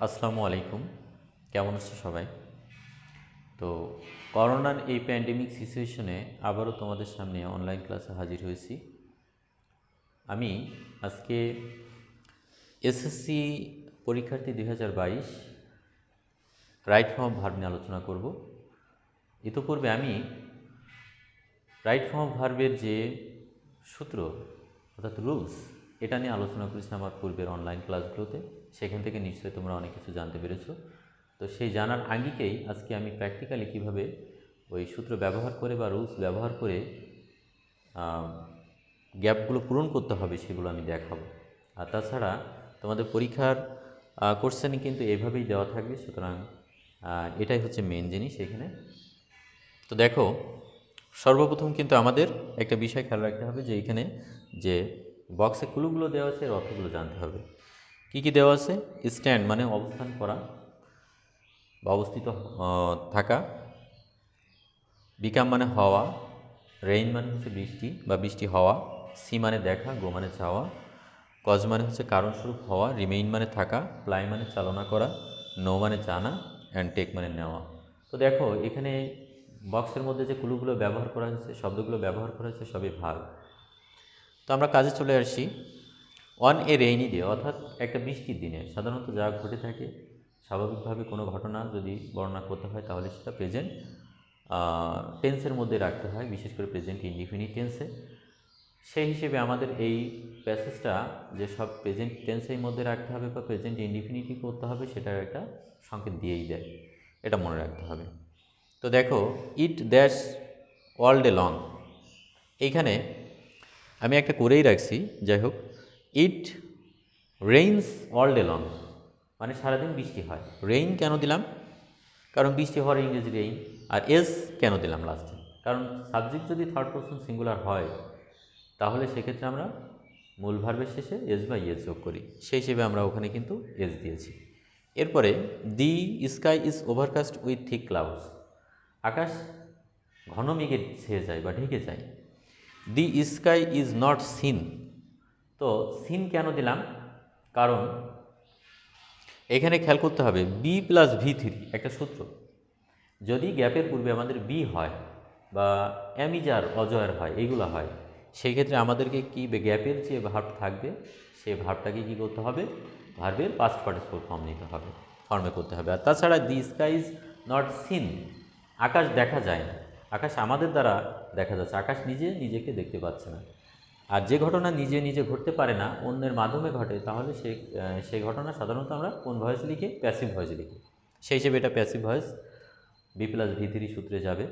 আসসালামু আলাইকুম। কেমন আছো সবাই? তো করোনার এই প্যান্ডেমিক সিচুয়েশনে আবারও তোমাদের সামনে অনলাইন ক্লাসে হাজির হয়েছি। আমি আজকে এসএসসি পরীক্ষার্থী 2022 রাইট ফর্ম ভার্ব নিয়ে আলোচনা করব। ইতোপূর্বে আমি রাইট ফর্ম ভার্বের যে সূত্র অর্থাৎ রুলস এটা নিয়ে আলোচনা করেছি আমার পূর্বের অনলাইন ক্লাসগুলোতে। সেখান থেকে নিশ্চয়ই তোমরা অনেক কিছু জানতে পেরেছো। তো সেই জানার আঙ্গিকেই আজকে আমি প্র্যাকটিক্যালি কীভাবে ওই সূত্র ব্যবহার করে বা রুলস ব্যবহার করে গ্যাপগুলো পূরণ করতে হবে সেগুলো আমি দেখাবো। আর তাছাড়া তোমাদের পরীক্ষার কোশ্চেনে কিন্তু এভাবেই দেওয়া থাকবে, সুতরাং এটাই হচ্ছে মেন জিনিস এখানে। তো দেখো, সর্বপ্রথম কিন্তু আমাদের একটা বিষয় খেয়াল রাখতে হবে যে এখানে যে বক্সে ক্লুগুলো দেওয়া আছে এর অর্থগুলো জানতে হবে। কি কি দেওয়া আছে? স্ট্যান্ড মানে অবস্থান করা বা অবস্থিত থাকা, বিকাম মানে হওয়া, রেইন মানে হচ্ছে বৃষ্টি বা বৃষ্টি হওয়া, সি মানে দেখা, গো মানে যাওয়া, কজ মানে হচ্ছে কারণস্বরূপ হওয়া, রিমেইন মানে থাকা, প্লাই মানে চালনা করা, নো মানে জানা, অ্যান্ড টেক মানে নেওয়া। তো দেখো এখানে বক্সের মধ্যে যে ক্লুগুলো ব্যবহার করা হয়েছে, শব্দগুলো ব্যবহার করা হয়েছে সবই ভার্ব। তো আমরা কাজে চলে আসি। অন এ রেইনি ডে অর্থাৎ একটা বৃষ্টির দিনে সাধারণত যা ঘটে থাকে, স্বাভাবিকভাবে কোনো ঘটনা যদি বর্ণনা করতে হয় তাহলে সেটা প্রেজেন্ট টেন্সের মধ্যে রাখতে হয়, বিশেষ করে প্রেজেন্ট ইনডিফিনিট টেন্সে। সেই হিসেবে আমাদের এই প্যাসেজটা যে সব প্রেজেন্ট টেন্সের মধ্যে রাখতে হবে বা প্রেজেন্ট ইনডিফিনিটি করতে হবে সেটার একটা সংকেত দিয়েই দেয়, এটা মনে রাখতে হবে। তো দেখো, ইট দ্যাশ অল ডে লং, এইখানে আমি একটা করেই রাখছি। যাই হোক, it rains all day long মানে সারাদিন বৃষ্টি হয়। রেইন কেন দিলাম? কারণ বৃষ্টি হওয়ার ইংরেজি রেইন। আর এস কেন দিলাম লাস্টে? কারণ সাবজেক্ট যদি থার্ড পারসন সিঙ্গুলার হয় তাহলে সেক্ষেত্রে আমরা মূল ভার্বের শেষে এস বা ইয়েস যোগ করি, সেই হিসেবে আমরা ওখানে কিন্তু এস দিয়েছি। এরপরে the sky is overcast with thick clouds, আকাশ ঘন মেঘে ছেয়ে যায় বা ঢেকে যায়। The sky is not seen, তো সিন কেন দিলাম? কারণ এখানে খেয়াল করতে হবে বি প্লাস ভি3 একটা সূত্র, যদি গ্যাপের পূর্বে আমাদের বি হয় বা অ্যামিজার অজয়ের হয়, এইগুলো হয়, সেই ক্ষেত্রে আমাদেরকে কি গ্যাপের যে ভার্ব থাকবে সেই ভার্বটাকে কী করতে হবে? ভার্বের পাস্ট পার্টিসিপল ফর্ম নিতে হবে, ফর্মে করতে হবে। আর তাছাড়া the sky is not seen, আকাশ দেখা যায় না, আকাশ আমাদের দ্বারা দেখা যাচ্ছে, আকাশ নিজে নিজেকে দেখতে পাচ্ছে না। আর যে ঘটনা নিজে নিজে ঘটতে পারে না, অন্যের মাধ্যমে ঘটে, তাহলে সেই ঘটনা সাধারণত আমরা কোন ভয়েস লিখি? প্যাসিভ ভয়েস লিখি। সেই হিসেবে এটা প্যাসিভ ভয়েস বি প্লাস ভি3 সূত্রে যাবে।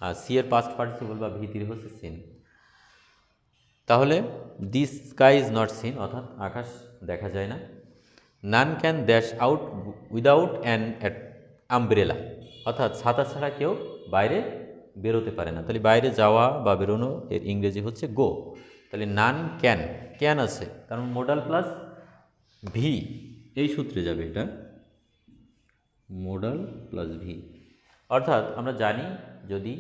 আর সি এর পাস্ট পার্টিসিপল বা ভি3 হচ্ছে সিন। তাহলে দি স্কাই ইজ নট সিন অর্থাৎ আকাশ দেখা যায় না। None can dash out without an umbrella, অর্থাৎ ছাতা ছাড়া কেউ বাইরে বেরোতে পারে না। তাহলে বাইরে যাওয়া বা বেরোনো এর ইংরেজি হচ্ছে গো। তাহলে নান ক্যান, ক্যান আছে কারণ মোডাল প্লাস ভি, এই সূত্রে যাবে এটা, মোডাল প্লাস ভি। অর্থাৎ আমরা জানি যদি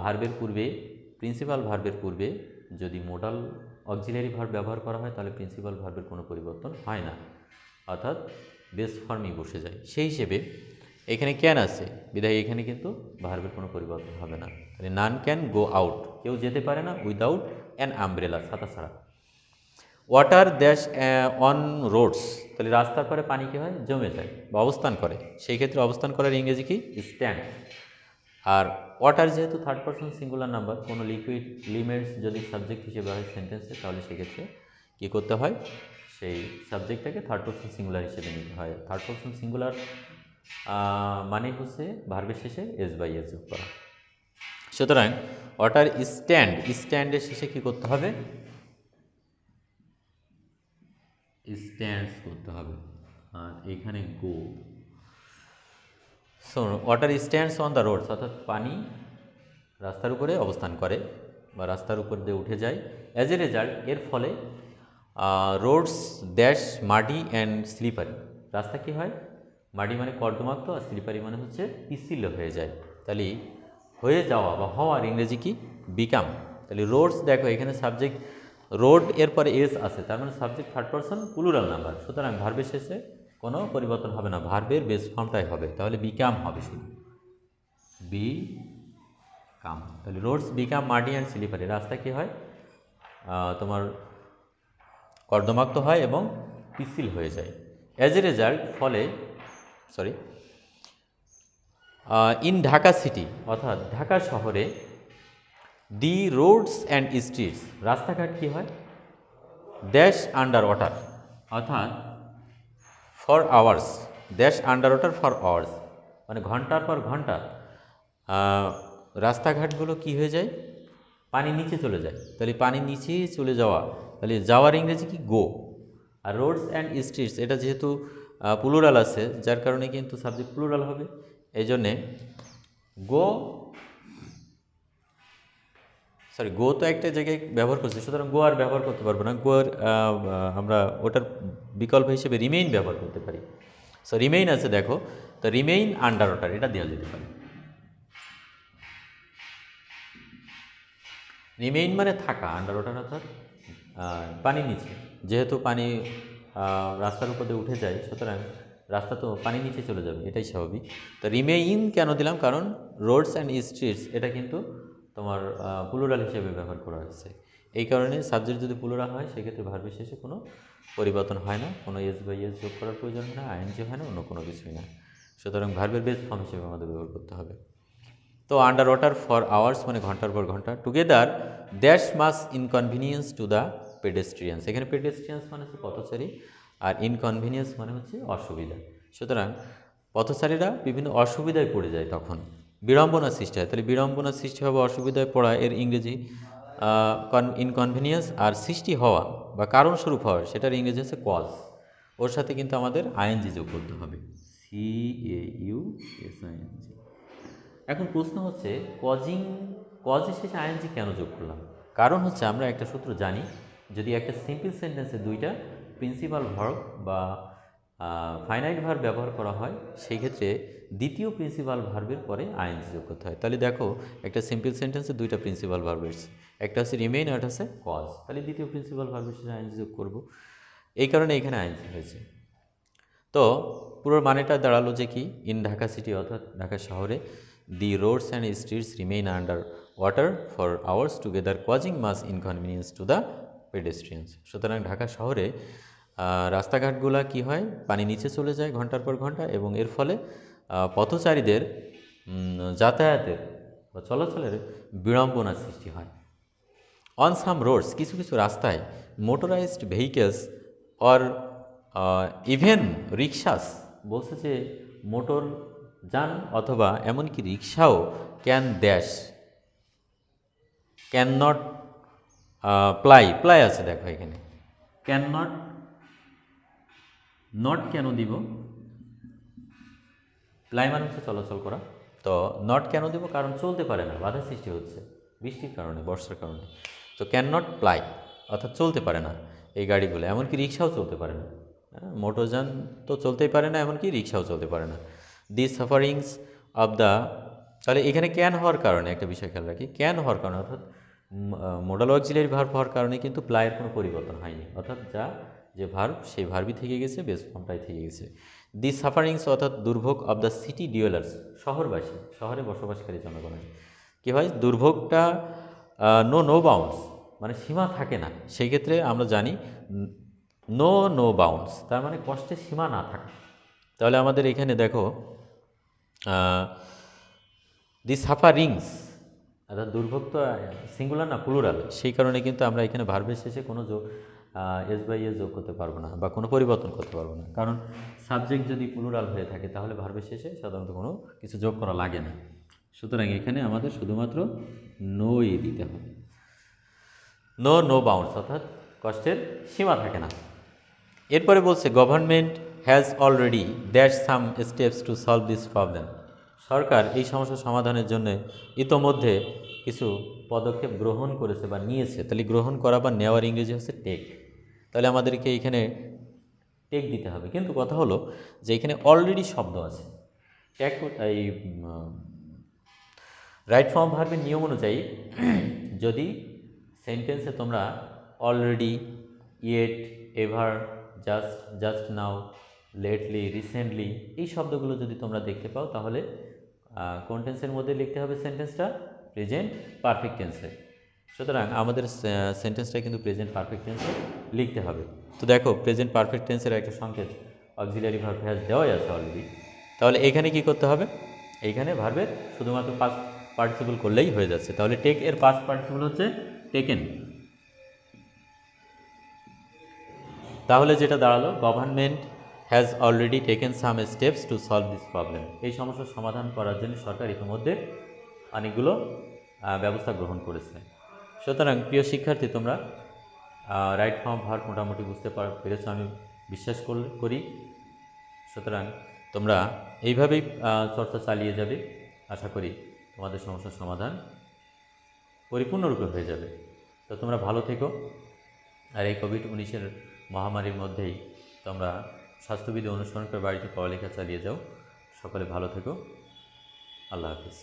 ভার্বের পূর্বে, প্রিন্সিপাল ভার্বের পূর্বে যদি মোডাল অক্সিলারি ভার্ব ব্যবহার করা হয় তাহলে প্রিন্সিপাল ভার্বের কোনো পরিবর্তন হয় না, অর্থাৎ বেস ফর্মই বসে যায়। সেই হিসেবে এখানে ক্যান আছে বিধায় এখানে কিন্তু ভার্বের কোনো পরিবর্তন হবে না। তাহলে নান ক্যান গো আউট, কেউ যেতে পারে না উইদাউট অ্যান আমব্রেলা, ছাতা ছাড়া। ওয়াটার ড্যাশ অন রোডস, তাহলে রাস্তার পরে পানি কী হয়? জমে যায় বা অবস্থান করে, সেই ক্ষেত্রে অবস্থান করার ইংরেজি কি? স্ট্যান্ড। আর ওয়াটার যেহেতু থার্ড পারসন সিঙ্গুলার নাম্বার, কোনো লিকুইড এলিমেন্টস যদি সাবজেক্ট হিসেবে হয় সেন্টেন্সে, তাহলে সেক্ষেত্রে কী করতে হয়? সেই সাবজেক্টটাকে থার্ড পারসন সিঙ্গুলার হিসেবে নিতে হয়। থার্ড পারসন সিঙ্গুলার মানে হচ্ছে ভার্বের শেষে এস বাই এস যোগ করা। সুতরাং ওয়াটার স্ট্যান্ড, স্ট্যান্ডের শেষে কী করতে হবে? স্ট্যান্ডস করতে হবে। আর এখানে গো। So water stands on the roads, অর্থাৎ পানি রাস্তার উপরে অবস্থান করে বা রাস্তার উপর দিয়ে উঠে যায়। অ্যাজ এ রেজাল্ট, এর ফলে roads dash muddy and slippery, রাস্তা কী হয়? মাডি মানে কর্দমাক্ত আর স্লিপারি মানে হচ্ছে পিচ্ছিল হয়ে যায়। তাহলে হয়ে যাওয়া বা হওয়ার ইংরেজি কি? বিকাম। তাহলে রোডস, দেখো এখানে সাবজেক্ট রোড এর পরে এস আছে, তার মানে subject third person plural number, সুতরাং ভার্বের শেষে কোনো পরিবর্তন হবে না, ভার্বের বেস ফর্মটাই হবে, তাহলে বিকাম হবে শুধু, বি কাম। তাহলে roads become muddy and slippery, রাস্তা কী হয় তোমার কর্দমাক্ত হয় এবং পিচ্ছিল হয়ে যায়। অ্যাজ এ রেজাল্ট ফলে ইন ঢাকা সিটি, অর্থাৎ ঢাকা শহরে দি রোডস অ্যান্ড স্ট্রিটস, রাস্তাঘাট কী হয় ড্যাশ আন্ডার ওয়াটার, অর্থাৎ for hours, dash under water for hours, মানে ঘন্টার পর ঘন্টা রাস্তাঘাটগুলো কি হয়ে যায়, পানি নিচে চলে যায়। তাহলে পানি নিচে চলে যাওয়া, তাহলে যাওয়ার ইংরেজি কি গো। আর রোডস অ্যান্ড স্ট্রিটস এটা যেহেতু প্লুরাল আছে, যার কারণে কিন্তু সাবজেক্ট প্লুরাল হবে, এই জন্যে গো গো তো একটা জায়গায় ব্যবহার করছি, সুতরাং গো আর ব্যবহার করতে পারবো না, গো আর আমরা ওটার বিকল্প হিসেবে রিমেইন ব্যবহার করতে পারি। সো রিমেইন আছে দেখো, তো রিমেইন আন্ডার ওয়াটার এটা দেওয়া যেতে পারে। রিমেইন মানে থাকা, আন্ডার ওয়াটার অর্থাৎ পানির নিচে, যেহেতু পানি রাস্তার উপর দিয়ে উঠে যায়, সুতরাং রাস্তা তো পানির নিচে চলে যাবে, এটাই স্বাভাবিক। তো রিমেইন কেন দিলাম, কারণ রোডস অ্যান্ড স্ট্রিটস এটা কিন্তু তোমার প্লুরাল হিসেবে ব্যবহার করা হয়েছে, এই কারণে সাবজেক্ট যদি প্লুরাল হয় সেক্ষেত্রে ভার্বের শেষে কোনো পরিবর্তন হয় না, কোনো এস বাই এস যোগ করার প্রয়োজন হয় না, আইএনজি হয় না, অন্য কোনো কিছুই না, সুতরাং ভার্বের বেস ফর্ম হিসেবে আমাদের ব্যবহার করতে হবে। তো আন্ডার ওয়াটার ফর আওয়ার্স মানে ঘন্টার পর ঘন্টা, টুগেদার দ্যাশ মাস ইনকনভিনিয়েন্স টু দ্য পেডেস্ট্রিয়ান্স, এখানে পেডেস্ট্রিয়ান্স মানে হচ্ছে পথচারী, আর ইনকনভিনিয়েন্স মানে হচ্ছে অসুবিধা, সুতরাং পথচারীরা বিভিন্ন অসুবিধায় পড়ে যায়, তখন বিড়ম্বনা সৃষ্টি হয়। তাহলে বিড়ম্বনা সৃষ্টি হবে, অসুবিধায় পড়া, এর ইংরেজি ইনকনভিনিয়েন্স, আর সৃষ্টি হওয়া বা কারণস্বরূপ হওয়া সেটার ইংরেজি হচ্ছে কজ, ওর সাথে কিন্তু আমাদের আইএনজি যোগ করতে হবে, CAUSING। এখন প্রশ্ন হচ্ছে কজের শেষে আইএনজি কেন যোগ করলাম? কারণ হচ্ছে আমরা একটা সূত্র জানি, যদি একটা সিম্পল সেন্টেন্সে দুইটা প্রিন্সিপাল ভার্ব বা ফাইনাইট ভার্ব ব্যবহার করা হয়, সেই ক্ষেত্রে দ্বিতীয় প্রিন্সিপাল ভার্বের পরে আইএনজি যোগ করতে হয়। তাহলে দেখো একটা সিম্পল সেন্টেন্সে দুইটা প্রিন্সিপাল ভার্ব এসেছে, একটা হচ্ছে রিমেইন আর একটা হচ্ছে কজ, তাহলে দ্বিতীয় প্রিন্সিপাল ভার্বের শেষে আইএনজি যোগ করব, এই কারণে এখানে আইএনজি হয়েছে। তো পুরো মানেটা দাঁড়ালো যে কি, ইন ঢাকা সিটি অর্থাৎ ঢাকা শহরে the roads and streets remain under water for hours together causing mass inconvenience to the pedestrians. সুতরাং ঢাকা শহরে রাস্তাঘাটগুলা কি হয়, পানি নিচে চলে যায় ঘন্টার পর ঘন্টা, এবং এর ফলে পথচারীদের যাতায়াতের বা চলাচলের বিড়ম্বনা সৃষ্টি হয়। অন সাম রোডস, কিছু কিছু রাস্তায় motorised vehicles or even rickshaws, বলছে যে মোটর যান অথবা এমনকি রিক্সাও ক্যান নট প্লাই আছে দেখো এখানে, ক্যান নট কেন দিব, প্লাই মানে হচ্ছে চলাচল করা, তো নট কেন দিব, কারণ চলতে পারে না, বাধা সৃষ্টি হচ্ছে বৃষ্টির কারণে, বর্ষার কারণে, তো ক্যান নট প্লাই অর্থাৎ চলতে পারে না এই গাড়িগুলো, এমনকি রিক্সাও চলতে পারে না, মোটরযান তো চলতেই পারে না, এমনকি রিক্সাও চলতে পারে না। দি সাফারিংস অব দ্য, তাহলে এখানে ক্যান হওয়ার কারণে একটা বিষয় খেয়াল রাখি, ক্যান হওয়ার কারণে অর্থাৎ মোডাল অক্সিলারি ভার্ব হওয়ার কারণে কিন্তু প্লায়ের কোনো পরিবর্তন হয়নি, অর্থাৎ যে ভার্ব সেই ভার্বই থেকে গেছে, বেস ফর্মটাই থেকে গেছে। দি সাফারিংস অর্থাৎ দুর্ভোগ অব দ্য সিটি ডিওলার্স, শহরবাসী, শহরে বসবাসকারী জনগণের কী হয়, দুর্ভোগটা নো বাউন্ডস মানে সীমা থাকে না, সেই ক্ষেত্রে আমরা জানি নো বাউন্ডস তার মানে কষ্টের সীমা না থাকে। তাহলে আমাদের এখানে দেখো দি সাফারিংস অর্থাৎ দুর্ভোগ তো সিঙ্গুলার না প্লুরাল, সেই কারণে কিন্তু আমরা এখানে ভার্বের শেষে কোনো এস বাই এস যোগ করতে পারবো না বা কোনো পরিবর্তন করতে পারবো না, কারণ সাবজেক্ট যদি প্লুরাল হয়ে থাকে তাহলে ভার্বের শেষে সাধারণত কোনো কিছু যোগ করা লাগে না, সুতরাং এখানে আমাদের শুধুমাত্র নোই দিতে হবে, নো বাউন্ডস অর্থাৎ কষ্টের সীমা থাকে না। এরপরে বলছে government has already dash some steps to solve this problem, সরকার এই সমস্যার সমাধানের জন্য ইতোমধ্যে কিছু পদক্ষেপ গ্রহণ করেছে বা নিয়েছে, তাহলে গ্রহণ করা বা নেওয়ার ইংরেজি হচ্ছে টেক, তাহলে আমাদেরকে এখানে টেক দিতে হবে, কিন্তু কথা হলো যে এখানে অলরেডি শব্দ আছে, টেক এই রাইট ফর্ম ভার্বের নিয়ম অনুযায়ী যদি সেন্টেন্সে তোমরা already, yet, ever, just now lately, recently, এই শব্দগুলো যদি তোমরা দেখতে পাও তাহলে কোন টেন্সের মধ্যে লিখতে হবে সেন্টেন্সটা? প্রেজেন্ট পারফেক্ট টেন্সে। সুতরাং আমাদের সেন্টেন্সটা কিন্তু প্রেজেন্ট পারফেক্ট টেন্সে লিখতে হবে। তো দেখো প্রেজেন্ট পারফেক্ট টেন্সের একটা সংকেত অক্সিলারি ভার্ব হ্যাজ দেওয়াই আছে অলরেডি। তাহলে এখানে কি করতে হবে? এইখানে ভার্বের শুধুমাত্র পাস্ট পার্টিসিপল করলেই হয়ে যাচ্ছে। তাহলে টেক এর পাস্ট পার্টিসিপল হচ্ছে টেকেন। তাহলে যেটা দাঁড়ালো, government has already taken some steps to solve this problem. এই সমস্যার সমাধান করার জন্য সরকার ইতিমধ্যে অনেকগুলো ব্যবস্থা গ্রহণ করেছে। সুতরাং প্রিয় শিক্ষার্থী, তোমরা রাইট ফর্ম ভার্ব মোটামুটি বুঝতে পেরেছ আমি বিশ্বাস করি। সুতরাং তোমরা এইভাবেই চর্চা চালিয়ে যাবে। আশা করি তোমাদের সমস্যার সমাধান পরিপূর্ণরূপে হয়ে যাবে। তো তোমরা ভালো থেকো। আর এই কোভিড-19 মহামারীর মধ্যেই তোমরা স্বাস্থ্যবিধি অনুসরণ করে বাড়িতে পড়ালেখা চালিয়ে যাও। সকলে ভালো থেকো। আল্লাহ হাফিজ।